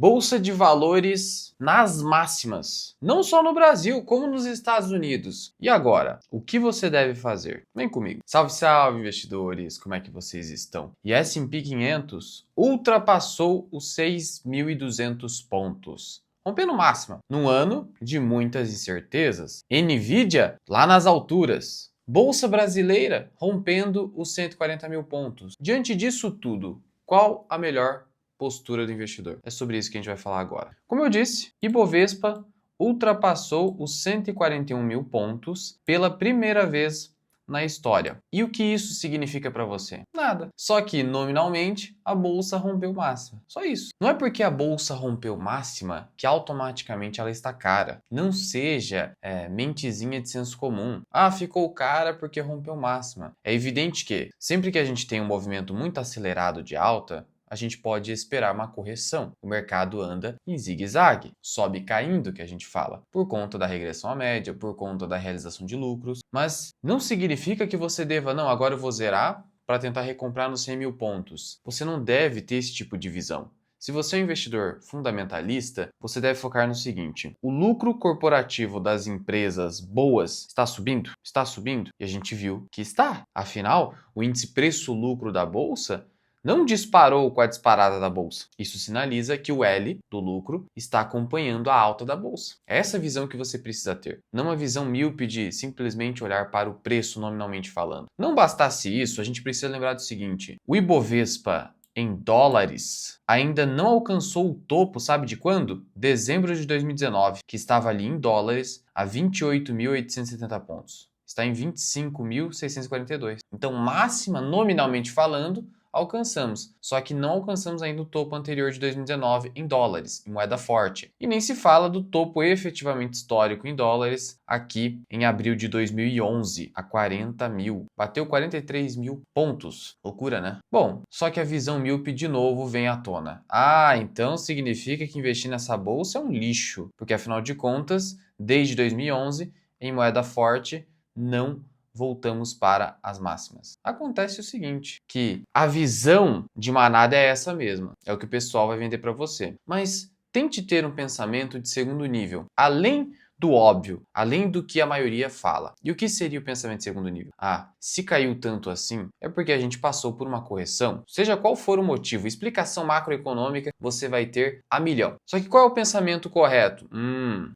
Bolsa de valores nas máximas. Não só no Brasil, como nos Estados Unidos. E agora? O que você deve fazer? Vem comigo. Salve, salve, investidores! Como é que vocês estão? E S&P 500 ultrapassou os 6.200 pontos. Rompendo máxima, num ano de muitas incertezas. Nvidia lá nas alturas. Bolsa brasileira rompendo os 140 mil pontos. Diante disso tudo, qual a melhor postura do investidor? É sobre isso que a gente vai falar agora. Como eu disse, Ibovespa ultrapassou os 141 mil pontos pela primeira vez na história. E o que isso significa para você? Nada. Só que nominalmente a bolsa rompeu máxima. Só isso. Não é porque a bolsa rompeu máxima que automaticamente ela está cara. Não seja mentezinha de senso comum. Ah, ficou cara porque rompeu máxima. É evidente que sempre que a gente tem um movimento muito acelerado de alta, a gente pode esperar uma correção. O mercado anda em zigue-zague, sobe caindo, que a gente fala, por conta da regressão à média, por conta da realização de lucros, mas não significa que você deva, não, agora eu vou zerar para tentar recomprar nos 100 mil pontos. Você não deve ter esse tipo de visão. Se você é um investidor fundamentalista, você deve focar no seguinte: o lucro corporativo das empresas boas está subindo? Está subindo? E a gente viu que está. Afinal, o índice preço-lucro da bolsa não disparou com a disparada da bolsa. Isso sinaliza que o L do lucro está acompanhando a alta da bolsa. É essa visão que você precisa ter. Não uma visão míope de simplesmente olhar para o preço nominalmente falando. Não bastasse isso, a gente precisa lembrar do seguinte: o Ibovespa em dólares ainda não alcançou o topo, sabe de quando? Dezembro de 2019, que estava ali em dólares a 28.870 pontos. Está em 25.642. Então, máxima nominalmente falando, alcançamos, só que não alcançamos ainda o topo anterior de 2019 em dólares, em moeda forte. E nem se fala do topo efetivamente histórico em dólares aqui em abril de 2011, a 40 mil. Bateu 43 mil pontos. Loucura, né? Bom, só que a visão míope de novo vem à tona. Ah, então significa que investir nessa bolsa é um lixo, porque afinal de contas, desde 2011, em moeda forte, não voltamos para as máximas. Acontece o seguinte, que a visão de manada é essa mesma, é o que o pessoal vai vender para você. Mas tente ter um pensamento de segundo nível, além do óbvio, além do que a maioria fala. E o que seria o pensamento de segundo nível? Ah, se caiu tanto assim, é porque a gente passou por uma correção. Seja qual for o motivo, explicação macroeconômica você vai ter a milhão. Só que qual é o pensamento correto?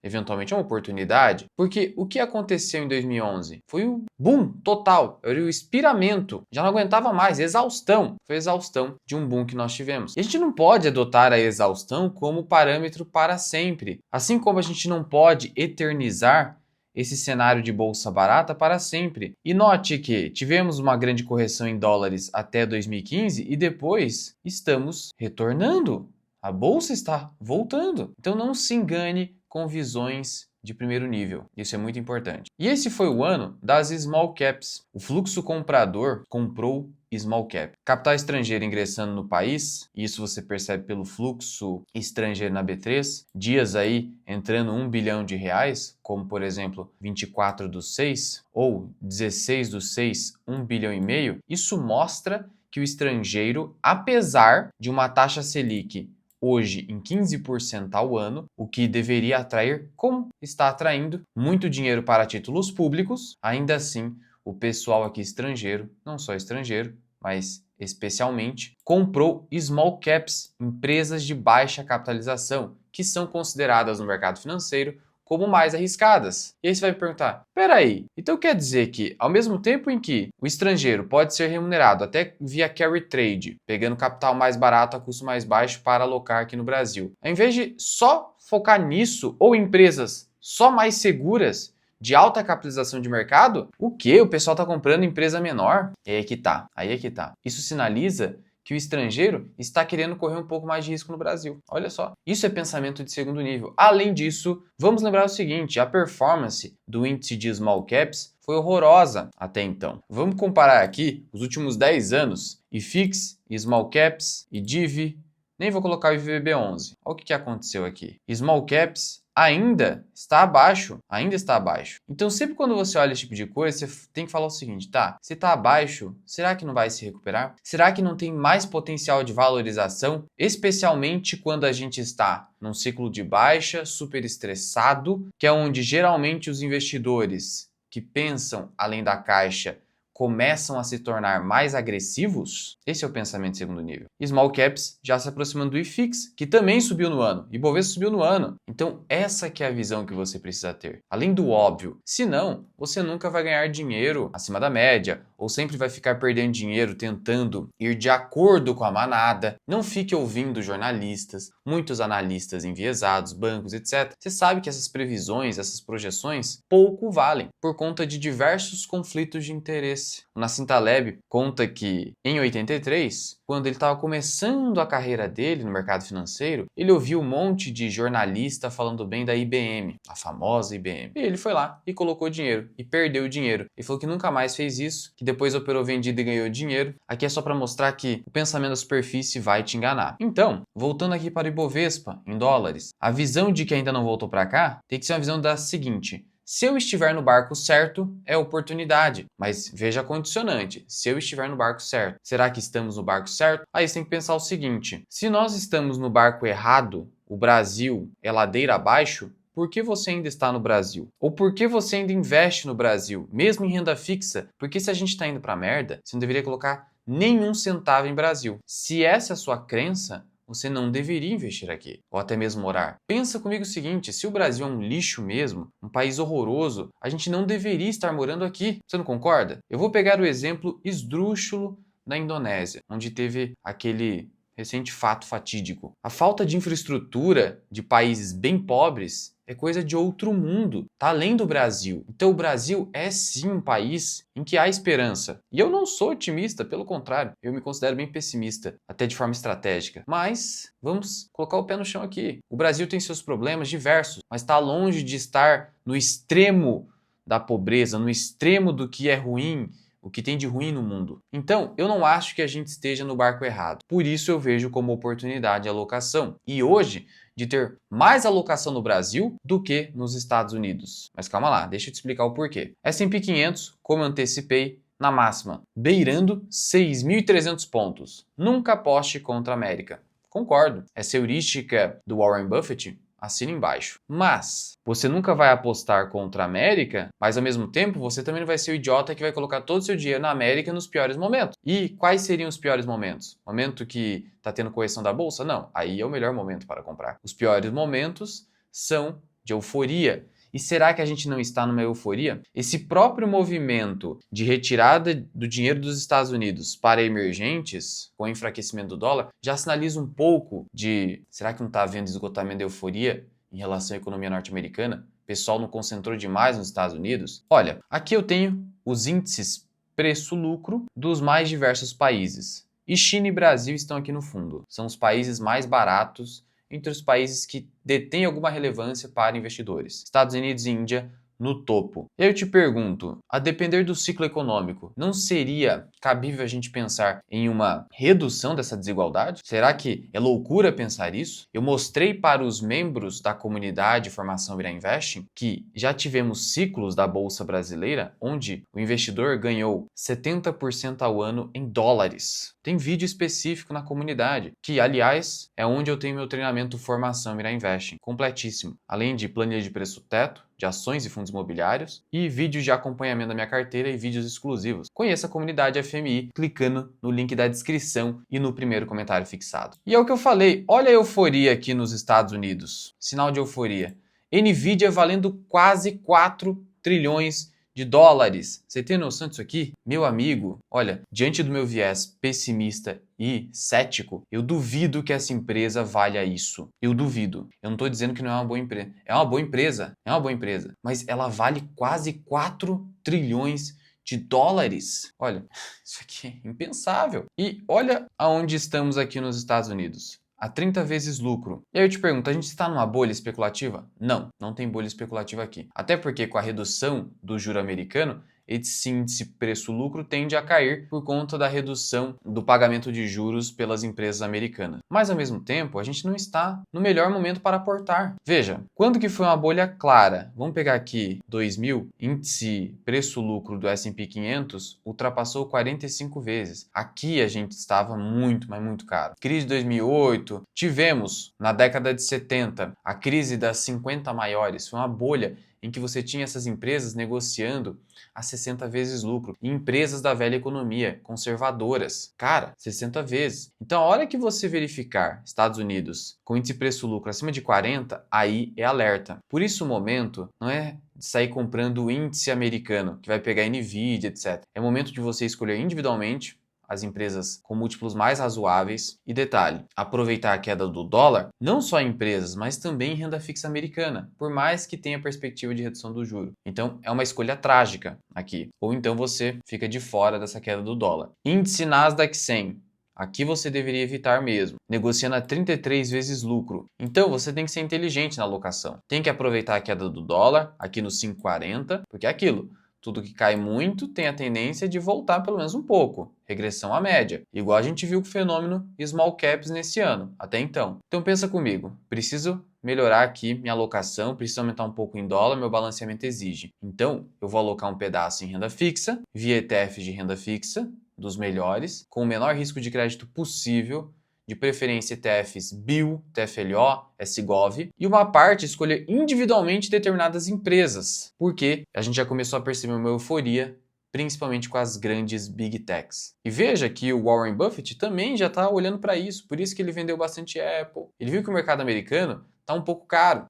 Eventualmente é uma oportunidade, porque o que aconteceu em 2011 foi o boom total, era o expiramento, já não aguentava mais, exaustão. Foi a exaustão de um boom que nós tivemos. E a gente não pode adotar a exaustão como parâmetro para sempre, assim como a gente não pode eternizar esse cenário de bolsa barata para sempre. E note que tivemos uma grande correção em dólares até 2015 e depois estamos retornando. A bolsa está voltando. Então não se engane com visões de primeiro nível. Isso é muito importante. E esse foi o ano das small caps. O fluxo comprador comprou small cap. Capital estrangeiro ingressando no país, isso você percebe pelo fluxo estrangeiro na B3, dias aí entrando 1 bilhão de reais, como por exemplo 24 do 6 ou 16 do 6, 1 bilhão e meio. Isso mostra que o estrangeiro, apesar de uma taxa Selic hoje em 15% ao ano, o que deveria atrair, como está atraindo, muito dinheiro para títulos públicos, ainda assim o pessoal aqui estrangeiro, não só estrangeiro, mas especialmente, comprou small caps, empresas de baixa capitalização, que são consideradas no mercado financeiro como mais arriscadas. E aí você vai me perguntar, peraí, então quer dizer que ao mesmo tempo em que o estrangeiro pode ser remunerado até via carry trade, pegando capital mais barato a custo mais baixo para alocar aqui no Brasil, ao invés de só focar nisso ou empresas só mais seguras, de alta capitalização de mercado, o que? O pessoal está comprando empresa menor? Aí é que tá, aí é que tá. Isso sinaliza que o estrangeiro está querendo correr um pouco mais de risco no Brasil. Olha só, isso é pensamento de segundo nível. Além disso, vamos lembrar o seguinte, a performance do índice de small caps foi horrorosa até então. Vamos comparar aqui os últimos 10 anos, IFIX, small caps e DIV, nem vou colocar o IVB11. Olha o que aconteceu aqui. Small caps ainda está abaixo, ainda está abaixo. Então, sempre quando você olha esse tipo de coisa, você tem que falar o seguinte, tá? Se está abaixo, será que não vai se recuperar? Será que não tem mais potencial de valorização? Especialmente quando a gente está num ciclo de baixa, super estressado, que é onde geralmente os investidores que pensam além da caixa começam a se tornar mais agressivos? Esse é o pensamento de segundo nível. Small caps já se aproximando do IFIX, que também subiu no ano. E Bovespa subiu no ano. Então, essa que é a visão que você precisa ter. Além do óbvio. Senão, você nunca vai ganhar dinheiro acima da média, ou sempre vai ficar perdendo dinheiro tentando ir de acordo com a manada. Não fique ouvindo jornalistas, muitos analistas enviesados, bancos, etc. Você sabe que essas previsões, essas projeções, pouco valem, por conta de diversos conflitos de interesse. O Nassim Taleb conta que, em 83, quando ele estava começando a carreira dele no mercado financeiro, ele ouviu um monte de jornalista falando bem da IBM, a famosa IBM. E ele foi lá e colocou dinheiro, e perdeu o dinheiro. Ele falou que nunca mais fez isso, que depois operou vendido e ganhou dinheiro. Aqui é só para mostrar que o pensamento da superfície vai te enganar. Então, voltando aqui para o Ibovespa, em dólares, a visão de que ainda não voltou para cá tem que ser uma visão da seguinte: se eu estiver no barco certo, é oportunidade. Mas veja a condicionante. Se eu estiver no barco certo, será que estamos no barco certo? Aí você tem que pensar o seguinte: se nós estamos no barco errado, o Brasil é ladeira abaixo, por que você ainda está no Brasil? Ou por que você ainda investe no Brasil, mesmo em renda fixa? Porque se a gente está indo pra merda, você não deveria colocar nenhum centavo em Brasil. Se essa é a sua crença, você não deveria investir aqui, ou até mesmo morar. Pensa comigo o seguinte: se o Brasil é um lixo mesmo, um país horroroso, a gente não deveria estar morando aqui. Você não concorda? Eu vou pegar o exemplo esdrúxulo da Indonésia, onde teve aquele recente fato fatídico. A falta de infraestrutura de países bem pobres é coisa de outro mundo, tá além do Brasil. Então o Brasil é sim um país em que há esperança. E eu não sou otimista, pelo contrário, eu me considero bem pessimista, até de forma estratégica. Mas vamos colocar o pé no chão aqui. O Brasil tem seus problemas diversos, mas está longe de estar no extremo da pobreza, no extremo do que é ruim, o que tem de ruim no mundo. Então, eu não acho que a gente esteja no barco errado. Por isso eu vejo como oportunidade de alocação. E hoje, de ter mais alocação no Brasil do que nos Estados Unidos. Mas calma lá, deixa eu te explicar o porquê. S&P 500, como eu antecipei, na máxima, beirando 6.300 pontos. Nunca aposte contra a América. Concordo. Essa heurística do Warren Buffett, assina embaixo. Mas você nunca vai apostar contra a América, mas ao mesmo tempo você também não vai ser o idiota que vai colocar todo o seu dinheiro na América nos piores momentos. E quais seriam os piores momentos? Momento que está tendo correção da bolsa? Não, aí é o melhor momento para comprar. Os piores momentos são de euforia. E será que a gente não está numa euforia? Esse próprio movimento de retirada do dinheiro dos Estados Unidos para emergentes, com o enfraquecimento do dólar, já sinaliza um pouco de: será que não está havendo esgotamento da euforia em relação à economia norte-americana? O pessoal não concentrou demais nos Estados Unidos? Olha, aqui eu tenho os índices preço-lucro dos mais diversos países. E China e Brasil estão aqui no fundo. São os países mais baratos entre os países que detêm alguma relevância para investidores. Estados Unidos e Índia no topo. E aí eu te pergunto, a depender do ciclo econômico, não seria cabível a gente pensar em uma redução dessa desigualdade? Será que é loucura pensar isso? Eu mostrei para os membros da comunidade Formação Vira Investing que já tivemos ciclos da Bolsa Brasileira onde o investidor ganhou 70% ao ano em dólares. Tem vídeo específico na comunidade, que, aliás, é onde eu tenho meu treinamento Formação Vira Investing, completíssimo. Além de planilha de preço teto, de ações e fundos imobiliários, e vídeos de acompanhamento da minha carteira e vídeos exclusivos. Conheça a comunidade FMI clicando no link da descrição e no primeiro comentário fixado. E é o que eu falei, olha a euforia aqui nos Estados Unidos. Sinal de euforia. Nvidia valendo quase 4 trilhões de dólares. Você tem noção disso aqui? Meu amigo, olha, diante do meu viés pessimista e cético, eu duvido que essa empresa valha isso. Eu duvido. Eu não estou dizendo que não é uma boa empresa. É uma boa empresa. É uma boa empresa. Mas ela vale quase 4 trilhões de dólares. Olha, isso aqui é impensável. E olha aonde estamos aqui nos Estados Unidos. A 30 vezes lucro. E aí eu te pergunto, a gente está numa bolha especulativa? Não, não tem bolha especulativa aqui. Até porque com a redução do juro americano, esse índice preço-lucro tende a cair por conta da redução do pagamento de juros pelas empresas americanas. Mas, ao mesmo tempo, a gente não está no melhor momento para aportar. Veja, quando que foi uma bolha clara? Vamos pegar aqui 2000, índice preço-lucro do S&P 500 ultrapassou 45 vezes. Aqui a gente estava muito, mas muito caro. Crise de 2008, tivemos na década de 70 a crise das 50 maiores, foi uma bolha em que você tinha essas empresas negociando a 60 vezes lucro. E empresas da velha economia, conservadoras. Cara, 60 vezes. Então, a hora que você verificar Estados Unidos com índice preço-lucro acima de 40, aí é alerta. Por isso, o momento não é de sair comprando o índice americano, que vai pegar Nvidia, etc. É momento de você escolher individualmente as empresas com múltiplos mais razoáveis. E detalhe, aproveitar a queda do dólar, não só em empresas, mas também em renda fixa americana, por mais que tenha perspectiva de redução do juro. Então, é uma escolha trágica aqui. Ou então você fica de fora dessa queda do dólar. Índice Nasdaq 100. Aqui você deveria evitar mesmo, negociando a 33 vezes lucro. Então você tem que ser inteligente na alocação. Tem que aproveitar a queda do dólar, aqui no 5,40, porque é aquilo. Tudo que cai muito tem a tendência de voltar pelo menos um pouco, regressão à média. Igual a gente viu com o fenômeno small caps nesse ano, até então. Então pensa comigo, preciso melhorar aqui minha alocação, preciso aumentar um pouco em dólar, meu balanceamento exige. Então eu vou alocar um pedaço em renda fixa, via ETFs de renda fixa, dos melhores, com o menor risco de crédito possível, de preferência ETFs BIL, TFLO, SGOV, e uma parte escolher individualmente determinadas empresas, porque a gente já começou a perceber uma euforia, principalmente com as grandes Big Techs. E veja que o Warren Buffett também já está olhando para isso, por isso que ele vendeu bastante Apple. Ele viu que o mercado americano está um pouco caro,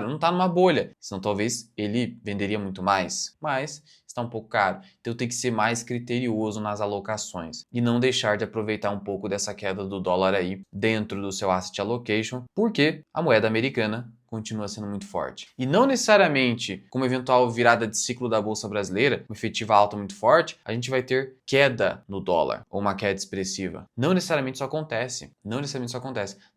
não está numa bolha, senão talvez ele venderia muito mais, mas está um pouco caro. Então tem que ser mais criterioso nas alocações e não deixar de aproveitar um pouco dessa queda do dólar aí dentro do seu asset allocation, porque a moeda americana continua sendo muito forte. E não necessariamente com uma eventual virada de ciclo da Bolsa Brasileira, uma efetiva alta muito forte, a gente vai ter queda no dólar ou uma queda expressiva. Não necessariamente isso acontece.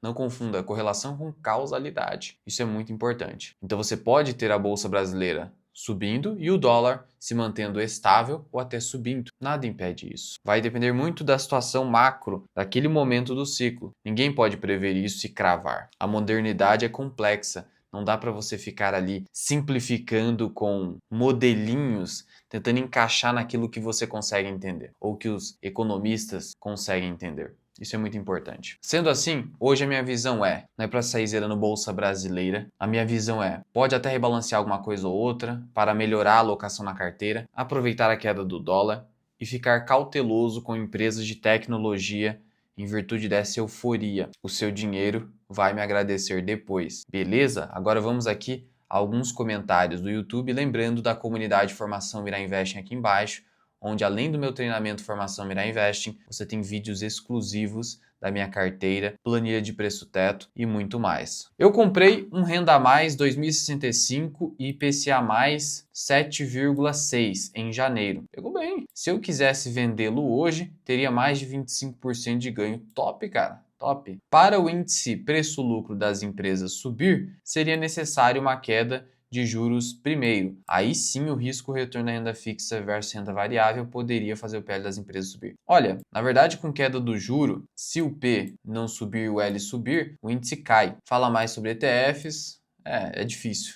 Não confunda correlação com causalidade. Isso é muito importante. Então você pode ter a Bolsa Brasileira subindo e o dólar se mantendo estável ou até subindo. Nada impede isso. Vai depender muito da situação macro, daquele momento do ciclo. Ninguém pode prever isso e cravar. A modernidade é complexa. Não dá para você ficar ali simplificando com modelinhos, tentando encaixar naquilo que você consegue entender ou que os economistas conseguem entender. Isso é muito importante. Sendo assim, hoje a minha visão não é para sair zerando bolsa brasileira. A minha visão pode até rebalancear alguma coisa ou outra para melhorar a alocação na carteira, aproveitar a queda do dólar e ficar cauteloso com empresas de tecnologia em virtude dessa euforia. O seu dinheiro vai me agradecer depois. Beleza? Agora vamos aqui a alguns comentários do YouTube, lembrando da comunidade Formação Mira Investing aqui embaixo, onde além do meu treinamento Formação Mira Investing, você tem vídeos exclusivos da minha carteira, planilha de preço teto e muito mais. Eu comprei um Renda Mais 2065 e IPCA mais 7,6 em janeiro. Pegou bem. Se eu quisesse vendê-lo hoje, teria mais de 25% de ganho. Top, cara. Top. Para o índice preço-lucro das empresas subir, seria necessário uma queda de juros primeiro. Aí sim o risco-retorno da renda fixa versus renda variável poderia fazer o PL das empresas subir. Olha, na verdade com queda do juro, se o P não subir e o L subir, o índice cai. Fala mais sobre ETFs, é difícil.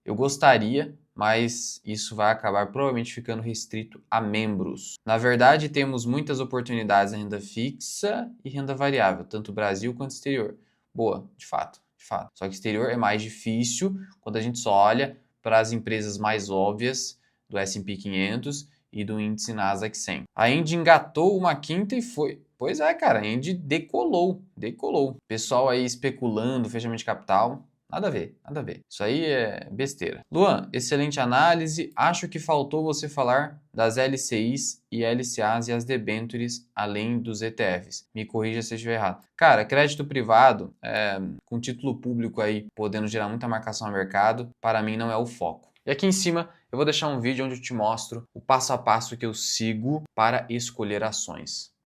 Eu gostaria, mas isso vai acabar provavelmente ficando restrito a membros. Na verdade, temos muitas oportunidades na renda fixa e renda variável, tanto Brasil quanto exterior. Boa, de fato. Só que exterior é mais difícil quando a gente só olha para as empresas mais óbvias do S&P 500 e do índice Nasdaq 100. A Indy engatou uma quinta e foi. Pois é, cara, a Indy decolou. Pessoal aí especulando fechamento de capital. Nada a ver. Isso aí é besteira. Luan, excelente análise. Acho que faltou você falar das LCIs e LCAs e as debêntures, além dos ETFs. Me corrija se eu estiver errado. Cara, crédito privado, com título público aí, podendo gerar muita marcação no mercado, para mim não é o foco. E aqui em cima eu vou deixar um vídeo onde eu te mostro o passo a passo que eu sigo para escolher ações.